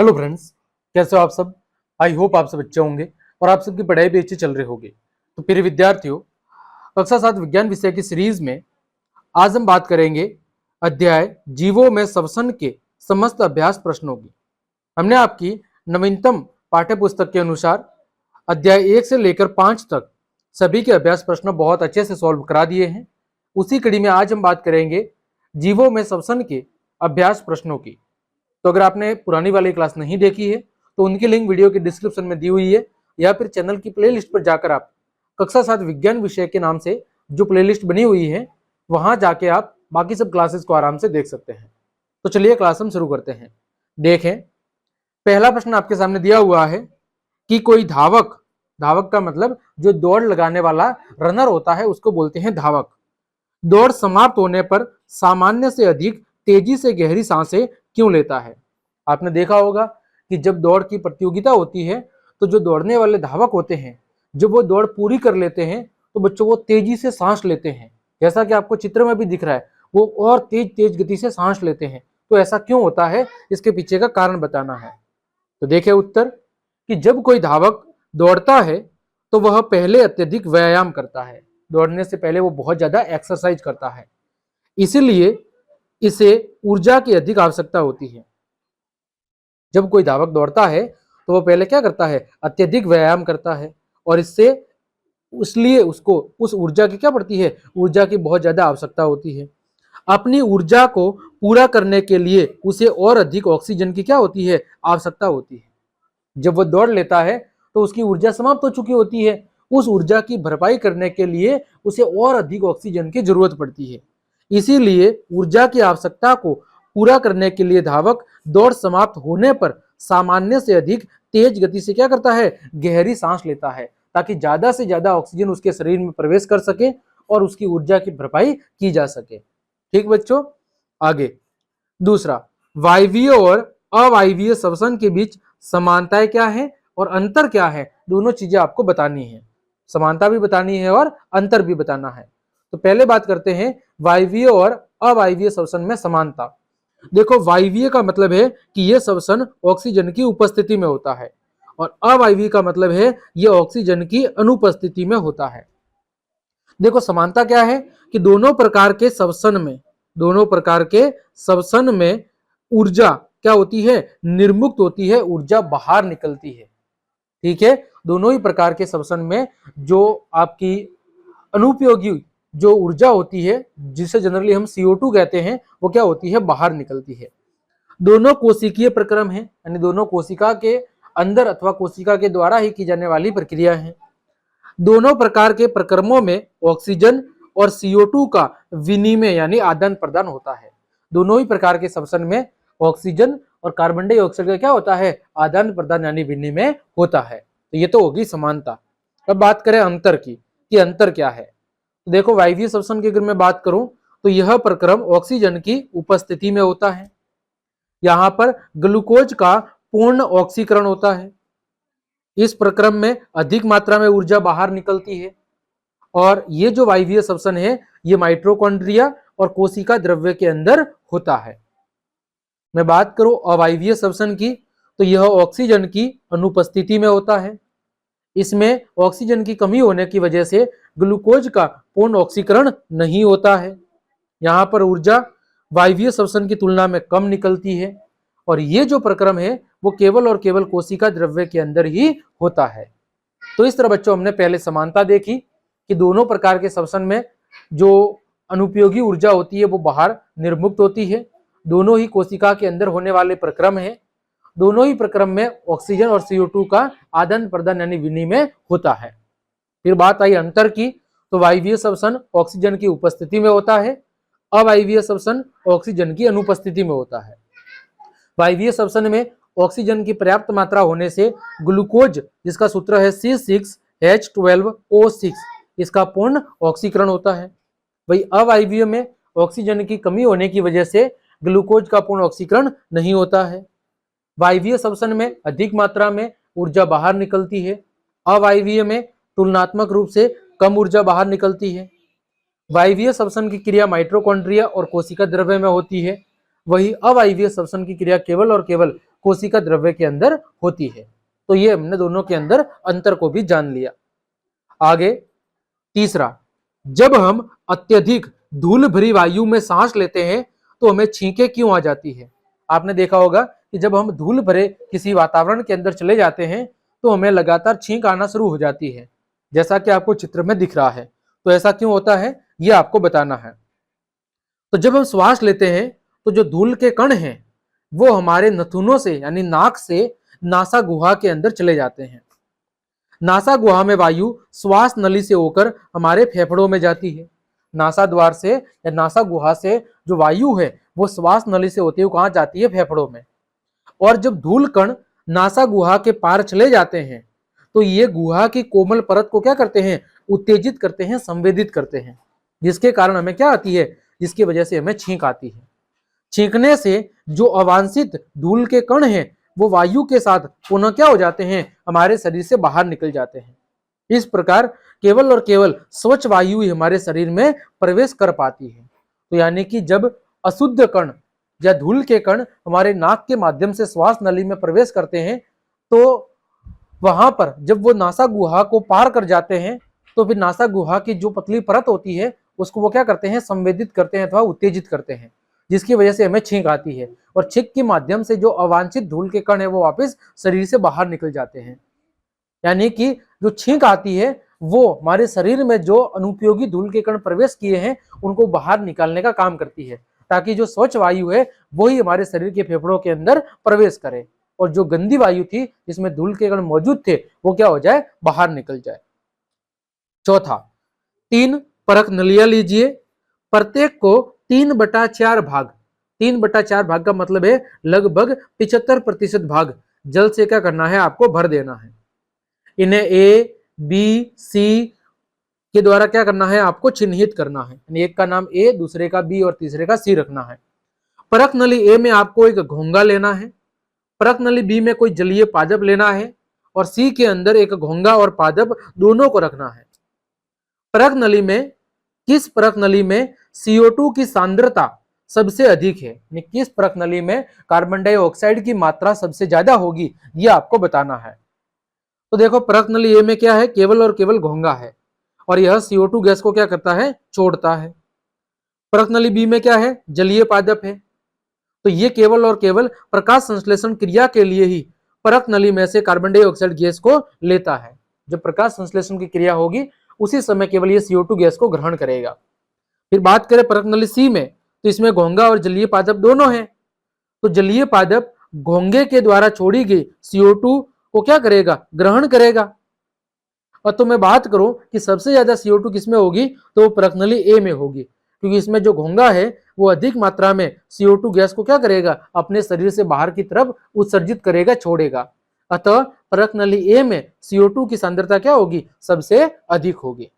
Hello friends, कैसे हो आप सब। आई होप आप सब अच्छे होंगे और आप सबकी पढ़ाई भी अच्छी चल रही होगी। तो प्रिय विद्यार्थियों, कक्षा 7 विज्ञान विषय की सीरीज में आज हम बात करेंगे अध्याय जीवों में श्वसन के समस्त अभ्यास प्रश्नों की। हमने आपकी नवीनतम पाठ्य पुस्तक के अनुसार अध्याय 1 से लेकर 5 तक सभी के अभ्यास प्रश्न बहुत अच्छे से सॉल्व करा दिए हैं। उसी कड़ी में आज हम बात करेंगे जीवों में श्वसन के अभ्यास प्रश्नों की। तो अगर आपने पुरानी वाली क्लास नहीं देखी है तो उनकी लिंक वीडियो के डिस्क्रिप्शन में दी हुई है, या फिर चैनल की प्लेलिस्ट पर जाकर आप कक्षा 7 विज्ञान विषय के नाम से जो प्लेलिस्ट बनी हुई है वहां जाके आप बाकी सब क्लासेस को आराम से देख सकते हैं। तो चलिए क्लास हम शुरू करते हैं। देखें, पहला प्रश्न आपके सामने दिया हुआ है कि कोई धावक, धावक का मतलब जो दौड़ लगाने वाला रनर होता है उसको बोलते हैं धावक, दौड़ समाप्त होने पर सामान्य से अधिक तेजी से गहरी सांसें क्यों लेता है। आपने देखा होगा कि जब दौड़ की प्रतियोगिता होती है तो जो दौड़ने वाले धावक होते हैं, जब वो दौड़ पूरी कर लेते हैं तो बच्चों वो तेजी से सांस लेते हैं। जैसा कि आपको चित्र में भी दिख रहा है, वो और तेज तेज गति से सांस लेते हैं। तो ऐसा क्यों होता है, इसके पीछे का कारण बताना है। तो देखिए उत्तर कि जब कोई धावक दौड़ता है तो वह पहले अत्यधिक व्यायाम करता है। दौड़ने से पहले वो बहुत ज्यादा एक्सरसाइज करता है, इसीलिए इसे ऊर्जा की अधिक आवश्यकता होती है। जब कोई धावक दौड़ता है तो वो पहले क्या करता है, अत्यधिक व्यायाम करता है, और इससे इसलिए उसको उस ऊर्जा की क्या पड़ती है, ऊर्जा की बहुत ज्यादा आवश्यकता होती है। अपनी ऊर्जा को पूरा करने के लिए उसे और अधिक ऑक्सीजन की क्या होती है, आवश्यकता होती है। जब वो दौड़ लेता है तो उसकी ऊर्जा समाप्त हो चुकी होती है, उस ऊर्जा की भरपाई करने के लिए उसे और अधिक ऑक्सीजन की जरूरत पड़ती है। इसीलिए ऊर्जा की आवश्यकता को पूरा करने के लिए धावक दौड़ समाप्त होने पर सामान्य से अधिक तेज गति से क्या करता है, गहरी सांस लेता है, ताकि ज्यादा से ज्यादा ऑक्सीजन उसके शरीर में प्रवेश कर सके और उसकी ऊर्जा की भरपाई की जा सके। ठीक बच्चों, आगे दूसरा, वायवीय और अवायवीय श्वसन के बीच समानताएं क्या है और अंतर क्या है, दोनों चीजें आपको बतानी है। समानता भी बतानी है और अंतर भी बताना है। तो पहले बात करते हैं वायवीय और अवायवीय श्वसन में समानता। देखो, वायवीय का मतलब है कि यह श्वसन ऑक्सीजन की उपस्थिति में होता है, और अवायवीय का मतलब है यह ऑक्सीजन की अनुपस्थिति में होता है। देखो समानता क्या है कि दोनों प्रकार के श्वसन में ऊर्जा क्या होती है, निर्मुक्त होती है, ऊर्जा बाहर निकलती है। ठीक है, दोनों ही प्रकार के श्वसन में जो आपकी अनुपयोगी जो ऊर्जा होती है, जिसे जनरली हम CO2 कहते हैं, वो क्या होती है, बाहर निकलती है। दोनों कोशिकीय प्रक्रम है, यानी दोनों कोशिका के अंदर अथवा कोशिका के द्वारा ही की जाने वाली प्रक्रिया है। दोनों प्रकार के प्रक्रमों में ऑक्सीजन और CO2 का विनिमय यानी आदान प्रदान होता है। दोनों ही प्रकार के श्वसन में ऑक्सीजन और कार्बन डाइऑक्साइड का क्या होता है, आदान प्रदान यानी विनिमय होता है। तो ये तो होगी समानता। अब बात करें अंतर की कि अंतर क्या है। तो देखो, वायवीय श्वसन की अगर मैं बात करूं तो यह प्रक्रम ऑक्सीजन की उपस्थिति में होता है। यहां पर ग्लूकोज का पूर्ण ऑक्सीकरण होता है। इस प्रक्रम में अधिक मात्रा में ऊर्जा बाहर निकलती है, और ये जो वायवीय श्वसन है ये माइटोकॉन्ड्रिया और कोशिका द्रव्य के अंदर होता है। मैं बात करूं अवायवीय श्वसन की तो यह ऑक्सीजन की अनुपस्थिति में होता है। इसमें ऑक्सीजन की कमी होने की वजह से ग्लूकोज का पूर्ण ऑक्सीकरण नहीं होता है। यहाँ पर ऊर्जा वायवीय श्वसन की तुलना में कम निकलती है, और ये जो प्रक्रम है वो केवल और केवल कोशिका द्रव्य के अंदर ही होता है। तो इस तरह बच्चों हमने पहले समानता देखी कि दोनों प्रकार के श्वसन में जो अनुपयोगी ऊर्जा होती है वो बाहर निर्मुक्त होती है। दोनों ही कोशिका के अंदर होने वाले प्रक्रम है। दोनों ही प्रक्रम में ऑक्सीजन और CO2 का आदान प्रदान यानी विनिमय होता है। फिर बात आई अंतर की, तो वायवीय श्वसन ऑक्सीजन की उपस्थिति में होता है, अवायवीय श्वसन ऑक्सीजन की अनुपस्थिति में होता है। वायवीय श्वसन में ऑक्सीजन की पर्याप्त मात्रा होने से ग्लूकोज, जिसका सूत्र है C6H12O6, इसका पूर्ण ऑक्सीकरण होता है। वही अवायवीय में ऑक्सीजन की कमी होने की वजह से ग्लूकोज का पूर्ण ऑक्सीकरण नहीं होता है। वायवीय श्वसन में अधिक मात्रा में ऊर्जा बाहर निकलती है, अवायवीय में तुलनात्मक रूप से कम ऊर्जा बाहर निकलती है। वायवीय श्वसन की क्रिया माइटोकॉन्ड्रिया और कोशिका द्रव्य में होती है, वही अवायवीय श्वसन की क्रिया केवल और केवल कोशिका द्रव्य के अंदर होती है। तो ये हमने दोनों के अंदर अंतर को भी जान लिया। आगे तीसरा, जब हम अत्यधिक धूल भरी वायु में सांस लेते हैं तो हमें छींकें क्यों आ जाती है। आपने देखा होगा कि जब हम धूल भरे किसी वातावरण के अंदर चले जाते हैं तो हमें लगातार छींक आना शुरू हो जाती है, जैसा कि आपको चित्र में दिख रहा है। तो ऐसा क्यों होता है यह आपको बताना है। तो जब हम श्वास लेते हैं तो जो धूल के कण हैं वो हमारे नथुनों से यानी नाक से नासा गुहा के अंदर चले जाते हैं। नासा गुहा में वायु श्वास नली से होकर हमारे फेफड़ों में जाती है। नासा द्वार से या नासा गुहा से जो वायु है वो श्वास नली से होती हुई कहाँ जाती है, फेफड़ों में। और जब धूल कण नासा गुहा के पार चले जाते हैं तो ये गुहा की कोमल परत को क्या करते हैं, उत्तेजित करते हैं, संवेदित करते हैं, जिसके कारण हमें क्या आती है, जिसकी वजह से हमें छींक आती है। छींकने से जो अवांछित धूल के कण हैं वो वायु के साथ पुनः क्या हो जाते हैं, हमारे शरीर से बाहर निकल जाते हैं। इस प्रकार केवल और केवल स्वच्छ वायु ही हमारे शरीर में प्रवेश कर पाती है। तो यानी कि जब अशुद्ध कण या धूल के कण हमारे नाक के माध्यम से श्वास नली में प्रवेश करते हैं तो वहां पर जब वो नासा गुहा को पार कर जाते हैं तो फिर नासा गुहा की जो पतली परत होती है उसको वो क्या करते हैं, संवेदित करते हैं अथवा उत्तेजित करते हैं, जिसकी वजह से हमें छींक आती है। और छींक के माध्यम से जो अवांछित धूल के कण है वो वापस शरीर से बाहर निकल जाते हैं। यानी कि जो छींक आती है वो हमारे शरीर में जो अनुपयोगी धूल के कण प्रवेश किए हैं उनको बाहर निकालने का काम करती है, ताकि जो स्वच्छ वायु है वही हमारे शरीर के फेफड़ों के अंदर प्रवेश करे और जो गंदी वायु थी जिसमें धूल के कण मौजूद थे वो क्या हो जाए, बाहर निकल जाए। चौथा, 3 परख नलियां लीजिए, प्रत्येक को 3/4 भाग, 3/4 भाग का मतलब है लगभग 75% भाग जल से क्या करना है, आपको भर देना है। इन्हें ए बी सी के द्वारा क्या करना है, आपको चिन्हित करना है। यानी एक का नाम ए, दूसरे का बी और तीसरे का सी रखना है। परख नली ए में आपको एक घोंगा लेना है, परख नली बी में कोई जलीय पादप लेना है और सी के अंदर एक घोंगा और पादप दोनों को रखना है। परख नली में किस परख नली में CO2 की सांद्रता सबसे अधिक है, किस परख नली में कार्बन डाइऑक्साइड की मात्रा सबसे ज्यादा होगी, यह आपको बताना है। तो देखो परख नली ए में क्या है, केवल और केवल घोंगा है और यह CO2 गैस को क्या करता है, छोड़ता है। परख नली बी में क्या है, जलीय पादप है, तो ये केवल और केवल प्रकाश संश्लेषण क्रिया के लिए ही परख नली में से कार्बन डाइऑक्साइड गैस को लेता है। जब प्रकाश संश्लेषण की क्रिया होगी उसी समय केवल ये CO2 गैस को ग्रहण करेगा। फिर बात करें परख नली सी में, तो इसमें घोंगा और जलीय पादप दोनों हैं। तो जलीय पादप घोंगे के द्वारा छोड़ी गई CO2 को क्या करेगा, ग्रहण करेगा। और तो मैं बात करूं कि सबसे ज्यादा CO2 किसमें होगी, तो वो परख नली ए में होगी, क्योंकि इसमें जो घोंगा है वो अधिक मात्रा में CO2 गैस को क्या करेगा, अपने शरीर से बाहर की तरफ उत्सर्जित करेगा, छोड़ेगा। अतः परख नली ए में CO2 की सांद्रता क्या होगी, सबसे अधिक होगी।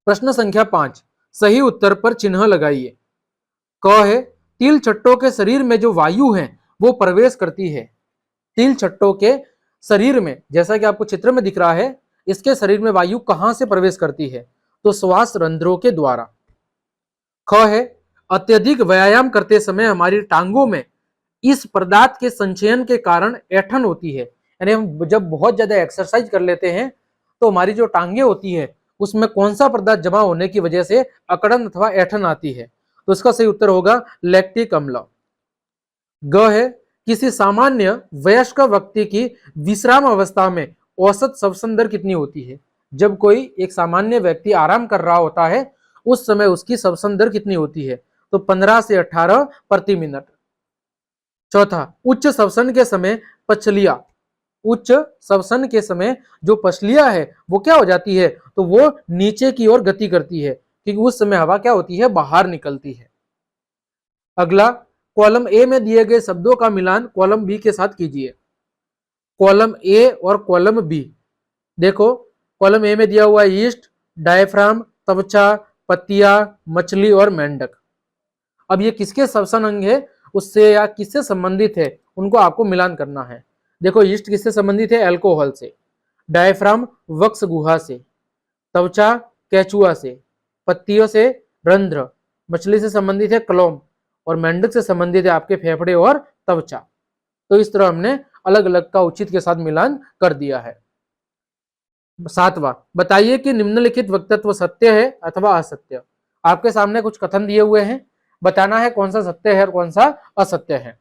प्रश्न संख्या 5, सही उत्तर पर चिन्ह लगाइए। क है, तिल छट्टों के शरीर में जो वायु है वो प्रवेश करती है। तिल छट्टों के शरीर में, जैसा कि आपको चित्र में दिख रहा है, इसके शरीर में वायु कहां से प्रवेश करती है, तो श्वास रंध्रों के द्वारा। ख है, अत्यधिक व्यायाम करते समय हमारी टांगों में इस पदार्थ के संचयन के कारण ऐंठन होती है। यानी हम जब बहुत ज्यादा एक्सरसाइज कर लेते हैं तो हमारी जो टांगे होती है उसमें कौन सा पदार्थ जमा होने की वजह से अकड़न अथवा ऐंठन आती है, तो इसका सही उत्तर होगा लैक्टिक अम्ल। ग है, किसी सामान्य वयस्क व्यक्ति की विश्राम अवस्था में औसत श्वसन दर कितनी होती है। जब कोई एक सामान्य व्यक्ति आराम कर रहा होता है उस समय उसकी श्वसन दर कितनी होती है, तो 15 से 18 प्रति मिनट। चौथा, उच्च श्वसन के समय पछलिया, उच्च श्वसन के समय जो पछलिया है वो क्या हो जाती है, तो वो नीचे की ओर गति करती है, क्योंकि उस समय हवा क्या होती है, बाहर निकलती है। अगला, कॉलम ए में दिए गए शब्दों का मिलान कॉलम बी के साथ कीजिए। कॉलम ए और कॉलम बी, देखो कॉलम ए में दिया हुआ है ईस्ट, डायफ्राम, त्वचा, पत्तियां, मछली और मेंढक। अब ये किसके श्वसन अंग है उससे या किससे संबंधित है उनको आपको मिलान करना है। देखो ईस्ट किससे संबंधित है, अल्कोहल से, डायफ्राम वक्ष गुहा से, त्वचा केचुआ से, पत्तियों से रंध्र, मछली से संबंधित है क्लोम और मेंढक से संबंधित है आपके फेफड़े और त्वचा। तो इस तरह हमने अलग अलग का उचित के साथ मिलान कर दिया है। 7वां, बताइए कि निम्नलिखित वक्तव्य सत्य है अथवा असत्य। आपके सामने कुछ कथन दिए हुए हैं, बताना है कौन सा सत्य है और कौन सा असत्य है।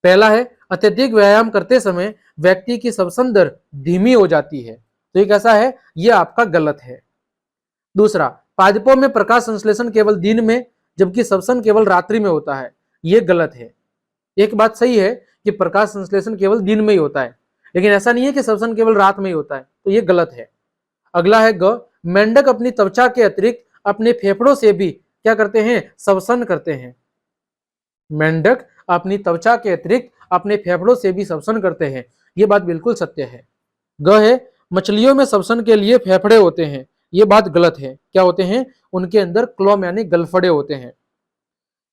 पहला है, अत्यधिक व्यायाम करते समय व्यक्ति की श्वसन दर धीमी हो जाती है, तो ये कैसा है, ये आपका गलत है। दूसरा, पादपों में प्रकाश संश्लेषण केवल दिन में जबकि श्वसन केवल रात्रि में होता है, ये गलत है। एक बात सही है कि प्रकाश संश्लेषण केवल दिन में ही होता है, लेकिन ऐसा नहीं है कि श्वसन केवल रात में ही होता है, तो ये गलत है। अगला है ग, मेंढक अपनी त्वचा के अतिरिक्त अपने फेफड़ों से भी क्या करते हैं, श्वसन करते हैं। मेंढक अपनी त्वचा के अतिरिक्त अपने फेफड़ों से भी श्वसन करते हैं, ये बात बिल्कुल सत्य है। ग है, मछलियों में श्वसन के लिए फेफड़े होते हैं, ये बात गलत है। क्या होते हैं, उनके अंदर क्लोम यानी गलफड़े होते हैं।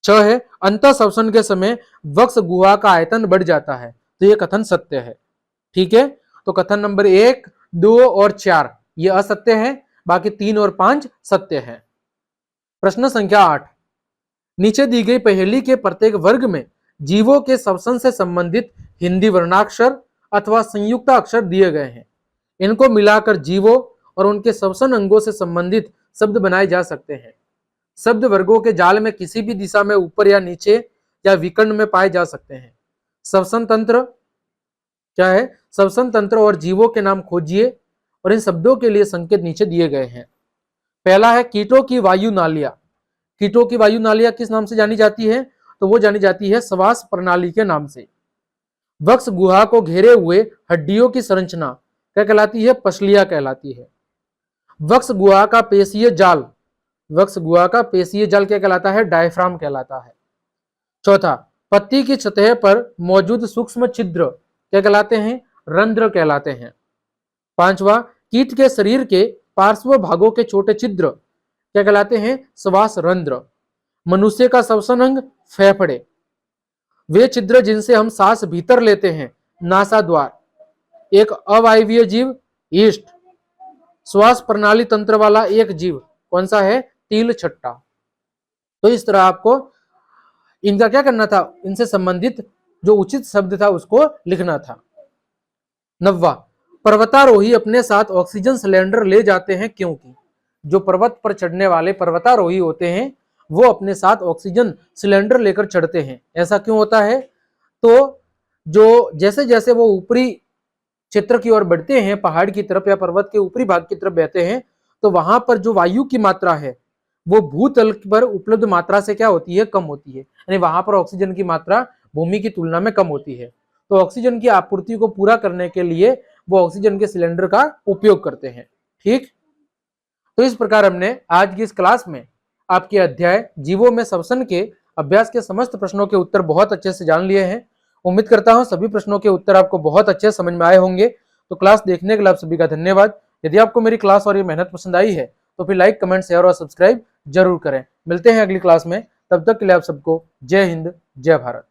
6 है, अंतः श्वसन के समय वक्ष गुहा का आयतन बढ़ जाता है, तो ये कथन सत्य है। ठीक है, तो कथन नंबर 1, 2 और 4 ये असत्य है, बाकी 3 और 5 सत्य है। प्रश्न संख्या 8, नीचे दी गई पहेली के प्रत्येक वर्ग में जीवों के श्वसन से संबंधित हिंदी वर्णाक्षर अथवा संयुक्त अक्षर दिए गए हैं। इनको मिलाकर जीवों और उनके श्वसन अंगों से संबंधित शब्द बनाए जा सकते हैं। शब्द वर्गों के जाल में किसी भी दिशा में ऊपर या नीचे या विकर्ण में पाए जा सकते हैं। श्वसन तंत्र क्या है, श्वसन तंत्र और जीवों के नाम खोजिए और इन शब्दों के लिए संकेत नीचे दिए गए हैं। पहला है, कीटों की वायु नालियां। कीटों की वायु नालियां किस नाम से जानी जाती है, तो वो जानी जाती है श्वास प्रणाली के नाम से। वक्ष गुहा को घेरे हुए हड्डियों की संरचना क्या कहलाती है, पसलिया कहलाती है। वक्ष गुहा का पेशीय जाल, वक्ष गुहा का पेशीय जाल क्या कहलाता है, डायफ्राम कहलाता है। चौथा, पत्ती की सतह पर मौजूद सूक्ष्म छिद्र क्या कहलाते हैं, रंध्र कहलाते हैं। 5वां, कीट के शरीर के पार्श्व भागों के छोटे छिद्र क्या कहलाते हैं, श्वास रंध्र। मनुष्य का श्वसन अंग फेफड़े, वे छिद्र जिनसे हम सांस भीतर लेते हैं, नासा द्वार। एक अवायवीय जीव ईस्ट, श्वास प्रणाली तंत्र वाला एक जीव कौन सा है, तिल छट्टा। तो इस तरह आपको इनका क्या करना था, इनसे संबंधित जो उचित शब्द था उसको लिखना था। 9वां, पर्वतारोही अपने साथ ऑक्सीजन सिलेंडर ले जाते हैं क्योंकि, जो पर्वत पर चढ़ने वाले पर्वतारोही होते हैं वो अपने साथ ऑक्सीजन सिलेंडर लेकर चढ़ते हैं। ऐसा क्यों होता है, तो जो जैसे जैसे वो ऊपरी क्षेत्र की ओर बढ़ते हैं, पहाड़ की तरफ या पर्वत के ऊपरी भाग की तरफ बहते हैं, तो वहां पर जो वायु की मात्रा है वो भूतल पर उपलब्ध मात्रा से क्या होती है, कम होती है। यानी वहां पर ऑक्सीजन की मात्रा भूमि की तुलना में कम होती है, तो ऑक्सीजन की आपूर्ति को पूरा करने के लिए वो ऑक्सीजन के सिलेंडर का उपयोग करते हैं। ठीक, तो इस प्रकार हमने आज की इस क्लास में आपके अध्याय जीवों में श्वसन के अभ्यास के समस्त प्रश्नों के उत्तर बहुत अच्छे से जान लिए हैं। उम्मीद करता हूं सभी प्रश्नों के उत्तर आपको बहुत अच्छे समझ में आए होंगे। तो क्लास देखने के लिए आप सभी का धन्यवाद। यदि आपको मेरी क्लास और ये मेहनत पसंद आई है तो फिर लाइक, कमेंट, शेयर और सब्सक्राइब जरूर करें। मिलते हैं अगली क्लास में, तब तक के लिए आप सबको जय हिंद, जय भारत।